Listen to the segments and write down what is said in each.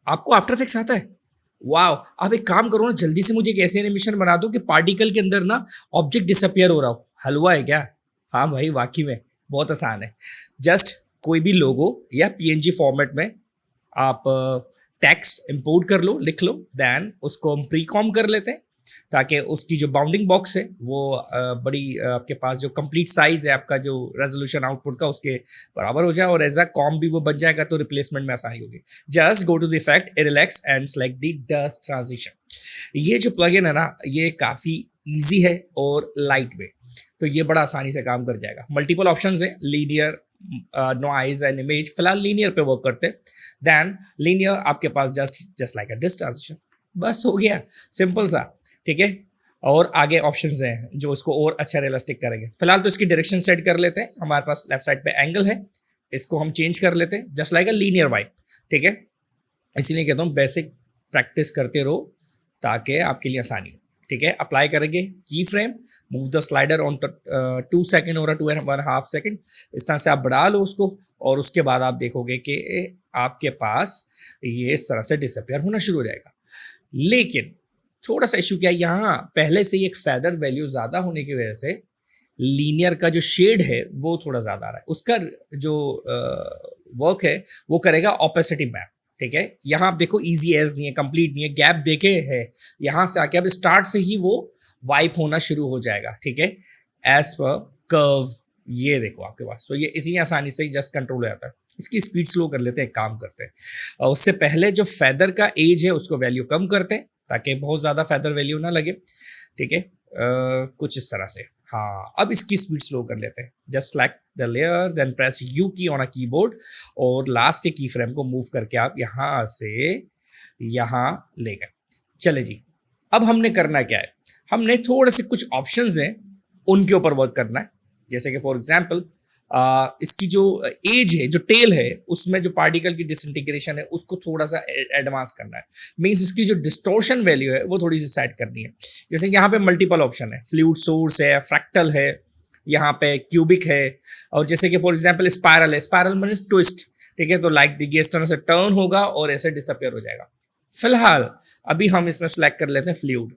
आपको after effects आता है? वाओ! आप एक काम करो ना, जल्दी से मुझे एक ऐसी एनिमेशन बना दो कि पार्टिकल के अंदर ना ऑब्जेक्ट डिसअपियर हो रहा हो। हलवा है क्या? हाँ भाई, वाकई में बहुत आसान है। जस्ट कोई भी लोगो या पीएनजी फॉर्मेट में आप टेक्स्ट इंपोर्ट कर लो, लिख लो, देन उसको हम प्री कॉम कर लेते हैं ताकि उसकी जो बाउंडिंग बॉक्स है वो बड़ी आपके पास जो कंप्लीट साइज है आपका जो रेजोल्यूशन आउटपुट का उसके बराबर हो जाए, और एज अ कॉम भी वो बन जाएगा, तो रिप्लेसमेंट में आसानी होगी। Just go to the effect relax and select the dust transition. ये जो प्लगइन है ना, ये काफ़ी ईजी है और लाइट वेट, तो ये बड़ा आसानी से काम कर जाएगा। मल्टीपल ऑप्शंस है, लीनियर, नॉइज एंड इमेज। फिलहाल लीनियर पे वर्क करते हैं। देन लीनियर आपके पास just like a this transition, बस हो गया, सिंपल सा, ठीक है। और आगे ऑप्शंस हैं जो इसको और अच्छा रियलिस्टिक करेंगे। फिलहाल तो इसकी डायरेक्शन सेट कर लेते हैं। हमारे पास लेफ्ट साइड पे एंगल है, इसको हम चेंज कर लेते हैं just like a linear wipe, ठीक है। इसीलिए कहता हूँ बेसिक प्रैक्टिस करते रहो ताकि आपके लिए आसानी हो, ठीक है। अप्लाई करेंगे की frame, move the slider on 2 second और 2.5 सेकेंड, इस तरह से आप बढ़ा लो उसको, और उसके बाद आप देखोगे कि आपके पास ये इस तरह से डिसअपियर होना शुरू हो जाएगा। लेकिन थोड़ा सा इशू क्या है, यहाँ पहले से ही एक फेदर वैल्यू ज़्यादा होने की वजह से लीनियर का जो शेड है वो थोड़ा ज़्यादा आ रहा है। उसका जो वर्क है वो करेगा ऑपेसिटी मैप, ठीक है। यहाँ आप देखो इजी एज नहीं है, कंप्लीट नहीं है, गैप देखे है, यहाँ से आके अब स्टार्ट से ही वो वाइप होना शुरू हो जाएगा, ठीक है, एज पर कर्व। ये देखो आपके पास, तो ये इतनी आसानी से ही जस्ट कंट्रोल हो जाता है। इसकी स्पीड स्लो कर लेते हैं, काम करते हैं। और उससे पहले जो फेदर का एज है उसको वैल्यू कम करते हैं ताकि बहुत ज़्यादा फेदर वैल्यू ना लगे, ठीक है। कुछ इस तरह से। हाँ, अब इसकी स्पीड स्लो कर लेते हैं। Just select the layer, then press U key on a keyboard, और लास्ट के की फ्रेम को मूव करके आप यहाँ से यहाँ ले गए। चले जी, अब हमने करना क्या है, हमने थोड़े से कुछ ऑप्शंस हैं उनके ऊपर वर्क करना है। जैसे कि फॉर एग्जाम्पल इसकी जो एज है, जो टेल है, उसमें जो पार्टिकल की डिसइंटीग्रेशन है उसको थोड़ा सा एडवांस करना है। मींस इसकी जो डिस्टोर्शन वैल्यू है वो थोड़ी सी सेट करनी है। जैसे कि यहाँ पे मल्टीपल ऑप्शन है, फ्लूइड सोर्स है, फ्रैक्टल है, यहाँ पे क्यूबिक है, और जैसे कि फॉर एग्जाम्पल स्पायरल है। स्पायरल मीन्स ट्विस्ट, ठीक है। तो लाइक देखिए इस तरह से टर्न होगा और ऐसे डिसअपियर हो जाएगा। फिलहाल अभी हम इसमें सेलेक्ट कर लेते हैं फ्लूइड,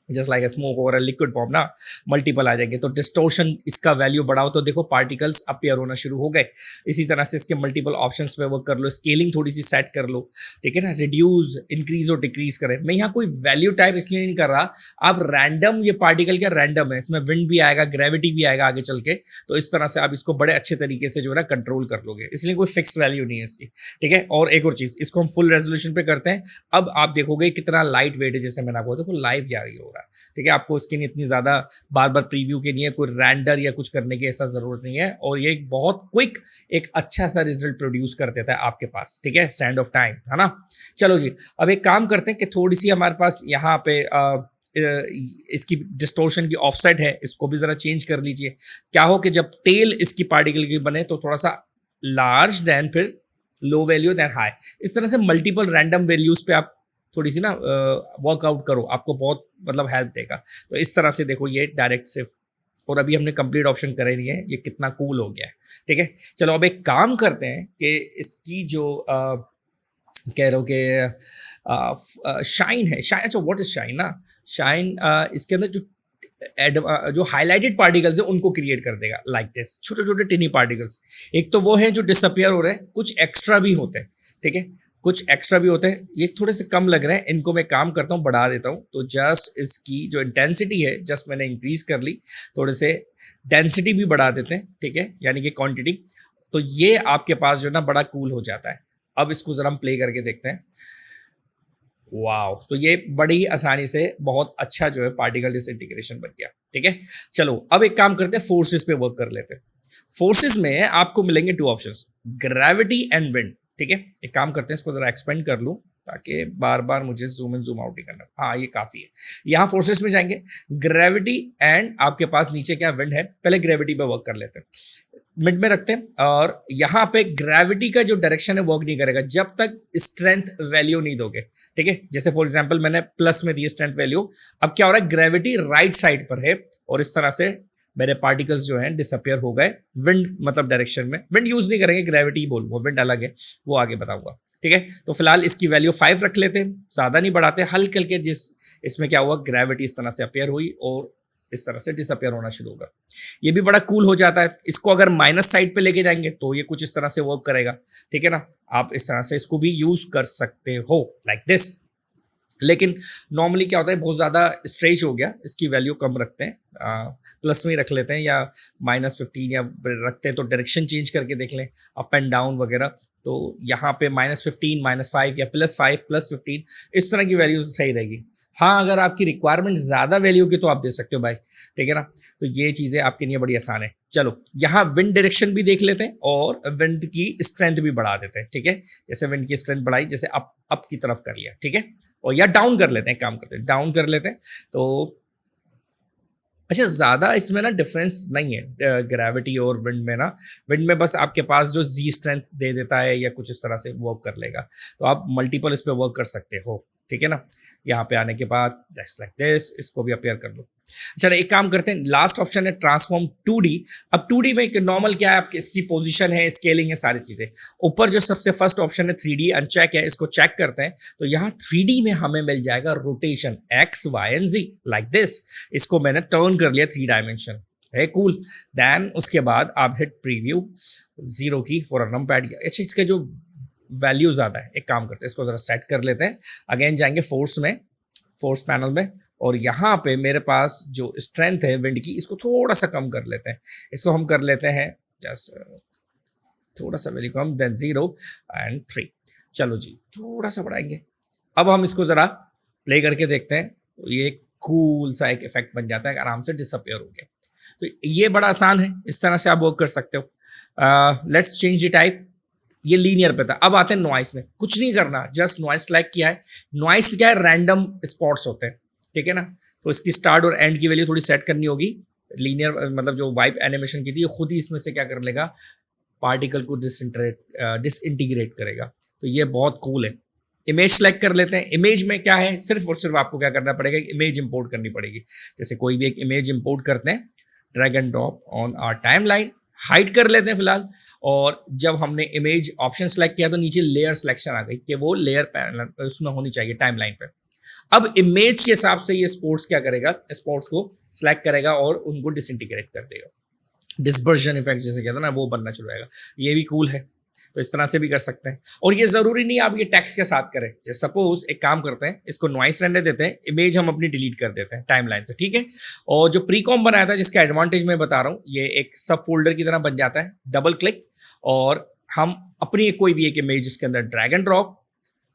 जस्ट लाइक स्मोक और लिक्विड फॉर्म ना, मल्टीपल आ जाएंगे। तो डिस्टोर्शन इसका वैल्यू बढ़ाओ तो देखो पार्टिकल्स अपीयर होना शुरू हो गए। इसी तरह से इसके मल्टीपल ऑप्शंस पे वर्क कर लो, स्केलिंग थोड़ी सी सेट कर लो, ठीक है ना, रिड्यूस, इंक्रीज और डिक्रीज करें। मैं यहाँ कोई वैल्यू टाइप इसलिए नहीं कर रहा, आप रैंडम, ये पार्टिकल क्या रैंडम है, इसमें विंड भी आएगा, ग्रेविटी भी आएगा आगे चल के, तो इस तरह से आप इसको बड़े अच्छे तरीके से जो है ना कंट्रोल कर लोगे, इसलिए कोई फिक्स वैल्यू नहीं है इसकी, ठीक है। और एक और चीज, इसको हम फुल रेजोल्यूशन पे करते हैं। अब आप देखोगे कितना लाइट वेट है, जैसे मैंने आपको देखो लाइव जारी हो रहा है, ठीक है। आपको इसके लिए इतनी ज्यादा बार बार प्रीव्यू के लिए कोई रैंडर या कुछ करने की ऐसा जरूरत नहीं है, और ये एक बहुत क्विक, एक अच्छा सा रिजल्ट प्रोड्यूस कर देता है आपके पास, ठीक है, स्टैंड ऑफ टाइम, है ना। चलो जी, अब एक काम करते हैं कि थोड़ी सी हमारे पास यहाँ पे इसकी डिस्टोर्शन की ऑफसेट है, इसको भी जरा चेंज कर लीजिए। क्या हो कि जब टेल इसकी पार्टिकल की बने तो थोड़ा सा लार्ज, देन फिर लो वैल्यू, देन हाई, इस तरह से मल्टीपल रैंडम वैल्यूज पे आप थोड़ी सी ना वर्कआउट करो, आपको बहुत मतलब हेल्प देगा। तो इस तरह से देखो ये डायरेक्ट सिर्फ, और अभी हमने कंप्लीट ऑप्शन करे नहीं है, ये कितना कूल हो गया है, ठीक है। चलो अब एक काम करते हैं कि इसकी जो कह रहे हो कि शाइन है, शाइन, अच्छा व्हाट इज शाइन ना, शाइन इसके अंदर जो हाईलाइटेड पार्टिकल्स है उनको क्रिएट कर देगा, लाइक दिस, छोटे छोटे टिनी पार्टिकल्स। एक तो वो है जो डिसअपियर हो रहे हैं, कुछ एक्स्ट्रा भी होते हैं, ठीक है, कुछ एक्स्ट्रा भी होते हैं। ये थोड़े से कम लग रहे हैं, इनको मैं काम करता हूँ, बढ़ा देता हूँ। तो जस्ट इसकी जो इंटेंसिटी है जस्ट मैंने इंक्रीज कर ली, थोड़े से डेंसिटी भी बढ़ा देते हैं, ठीक है, यानी कि क्वांटिटी। तो ये आपके पास जो है ना बड़ा कूल हो जाता है। अब इसको जरा हम प्ले करके देखते हैं। वाओ, तो ये बड़ी आसानी से बहुत अच्छा जो है पार्टिकल डिसइंटीग्रेशन बन गया, ठीक है। चलो अब एक काम करते हैं, फोर्सेस पे वर्क कर लेते हैं। फोर्सेस में आपको मिलेंगे 2 ऑप्शंस, ग्रेविटी एंड विंड, ठीक है। एक काम करते हैं, इसको जरा एक्सपेंड कर लूं ताकि बार बार मुझे जूम इन जूम आउट ही करना। हाँ, ये काफी है। यहाँ फोर्सेस में जाएंगे, ग्रेविटी एंड आपके पास नीचे क्या विंड है। पहले ग्रेविटी पे वर्क कर लेते हैं, मिड में रखते हैं। और यहाँ पे ग्रेविटी का जो डायरेक्शन है वर्क नहीं करेगा जब तक स्ट्रेंथ वैल्यू नहीं दोगे, ठीक है। जैसे फॉर एग्जांपल मैंने प्लस में दी स्ट्रेंथ वैल्यू, अब क्या हो रहा है, ग्रेविटी राइट साइड पर है, और इस तरह से मेरे पार्टिकल्स जो हैं डिसअपियर हो गए। विंड मतलब डायरेक्शन में, विंड यूज नहीं करेंगे, ग्रेविटी बोलूंगा, विंड अलग है, वो आगे बताऊंगा, ठीक है। तो फिलहाल इसकी वैल्यू 5 रख लेते हैं, ज़्यादा नहीं बढ़ाते, हल्के हल्के जिस इसमें क्या हुआ, ग्रेविटी इस तरह से अपेयर हुई और इस तरह से डिसअपेयर होना शुरू होगा। ये भी बड़ा कूल हो जाता है। इसको अगर माइनस साइड पे लेके जाएंगे तो ये कुछ इस तरह से वर्क करेगा, ठीक है ना। आप इस तरह से इसको भी यूज कर सकते हो लाइक दिस। लेकिन नॉर्मली क्या होता है, बहुत ज़्यादा स्ट्रेच हो गया, इसकी वैल्यू कम रखते हैं, प्लस में ही रख लेते हैं या -15 या रखते हैं तो डायरेक्शन चेंज करके देख लें, अप एंड डाउन वगैरह। तो यहाँ पे -15, -5 या +5, +15 इस तरह की वैल्यू सही रहेगी। हाँ, अगर आपकी रिक्वायरमेंट ज़्यादा वैल्यू की तो आप दे सकते हो भाई, ठीक है ना। तो ये चीज़ें आपके लिए बड़ी आसान है। चलो यहाँ विंड डायरेक्शन भी देख लेते हैं और विंड की स्ट्रेंथ भी बढ़ा देते हैं, ठीक है। जैसे विंड की स्ट्रेंथ बढ़ाई, जैसे अप की तरफ कर लिया, ठीक है, और या डाउन कर लेते हैं, काम करते हैं डाउन कर लेते हैं। तो अच्छा, ज़्यादा इसमें ना डिफरेंस नहीं है ग्रेविटी और विंड में ना। विंड में बस आपके पास जो जी स्ट्रेंथ दे देता है या कुछ इस तरह से वर्क कर लेगा, तो आप मल्टीपल इस पर वर्क कर सकते हो, ठीक है ना। यहाँ पे आने के बाद जस्ट लाइक दिस, इसको भी अपेयर कर लो। चलो एक काम करते हैं, लास्ट ऑप्शन है ट्रांसफॉर्म 2D। अब 2D में एक नॉर्मल क्या है, आपकी इसकी पोजीशन है, स्केलिंग है, सारी चीज़ें। ऊपर जो सबसे फर्स्ट ऑप्शन है 3D अनचेक है, इसको चेक करते हैं। तो यहाँ 3D में हमें मिल जाएगा rotation X, Y and Z like this. इसको मैंने टर्न कर लिया 3 डायमेंशन है, कूल। देन उसके बाद आप हिट प्रीव्यू 0 की फॉर अ नंपैड। अच्छा, इसके जो वैल्यू ज़्यादा है, एक काम करते हैं, इसको ज़रा सेट कर लेते हैं। अगेन जाएंगे फोर्स में, फोर्स पैनल में, और यहाँ पे मेरे पास जो स्ट्रेंथ है विंड की, इसको थोड़ा सा कम कर लेते हैं। इसको हम कर लेते हैं जस्ट थोड़ा सा वैल्यू कम, देन 0 एंड 3। चलो जी, थोड़ा सा बढ़ाएंगे। अब हम इसको ज़रा प्ले करके देखते हैं, तो ये कूल सा एक इफेक्ट बन जाता है, आराम से डिसअपेयर हो गया। तो ये बड़ा आसान है, इस तरह से आप वर्क कर सकते हो। Let's change the type. ये लीनियर पे था। अब आते हैं नॉइस में, कुछ नहीं करना, जस्ट नॉइस सेलेक्ट किया है। नॉइस क्या है, रैंडम स्पॉट्स होते हैं, ठीक है ना। तो इसकी स्टार्ट और एंड की वैल्यू थोड़ी सेट करनी होगी। लीनियर मतलब जो वाइप एनिमेशन की थी, ये खुद ही इसमें से क्या कर लेगा, पार्टिकल को डिसइंटीग्रेट करेगा। तो ये बहुत कूल है। इमेज सेलेक्ट कर लेते हैं। इमेज में क्या है, सिर्फ और सिर्फ आपको क्या करना पड़ेगा, इमेज इंपोर्ट करनी पड़ेगी। जैसे कोई भी एक इमेज इंपोर्ट करते हैं, drag and drop on our timeline, hide कर लेते हैं फिलहाल। और जब हमने इमेज ऑप्शन सेलेक्ट किया तो नीचे लेयर सिलेक्शन आ गई कि वो लेयर पैनल उसमें होनी चाहिए टाइमलाइन पे। अब इमेज के हिसाब से ये स्पोर्ट्स क्या करेगा, स्पोर्ट्स को सिलेक्ट करेगा और उनको डिसइंटीग्रेट कर देगा। डिस्पर्जन इफेक्ट जैसे कहते हैं ना, वो बनना शुरू होगा। ये भी कूल है, तो इस तरह से भी कर सकते हैं। और ये ज़रूरी नहीं आप ये टेक्स्ट के साथ करें। जैसे सपोज एक काम करते हैं, इसको नॉइस रहने देते हैं, इमेज हम अपनी डिलीट कर देते हैं टाइमलाइन से, ठीक है। और जो प्रीकॉम बनाया था, जिसका एडवांटेज मैं बता रहा हूँ, ये एक सब फोल्डर की तरह बन जाता है। डबल क्लिक और हम अपनी कोई भी एक इमेज इसके अंदर ड्रैग एंड ड्रॉप,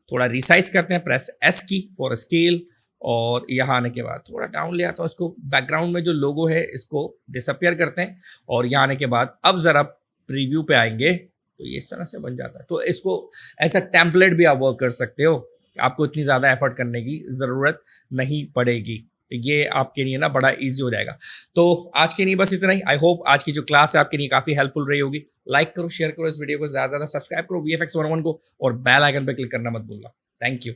थोड़ा रिसाइज करते हैं, प्रेस S की फॉर स्केल। और यहाँ आने के बाद थोड़ा डाउन ले आता हूँ, इसको बैकग्राउंड में जो लोगो है इसको डिसअपियर करते हैं। और यहाँ आने के बाद अब ज़रा प्रीव्यू पे आएंगे तो ये इस तरह से बन जाता है। तो इसको ऐसा टेम्पलेट भी आप वर्क कर सकते हो, आपको इतनी ज़्यादा एफर्ट करने की ज़रूरत नहीं पड़ेगी। ये आपके लिए ना बड़ा इजी हो जाएगा। तो आज के लिए बस इतना ही। आई होप आज की जो क्लास है आपके लिए काफ़ी हेल्पफुल रही होगी। लाइक करो, शेयर करो इस वीडियो को, ज़्यादा सब्सक्राइब करो VFX 101 को, और बेल आइकन पर क्लिक करना मत भूलना। Thank you.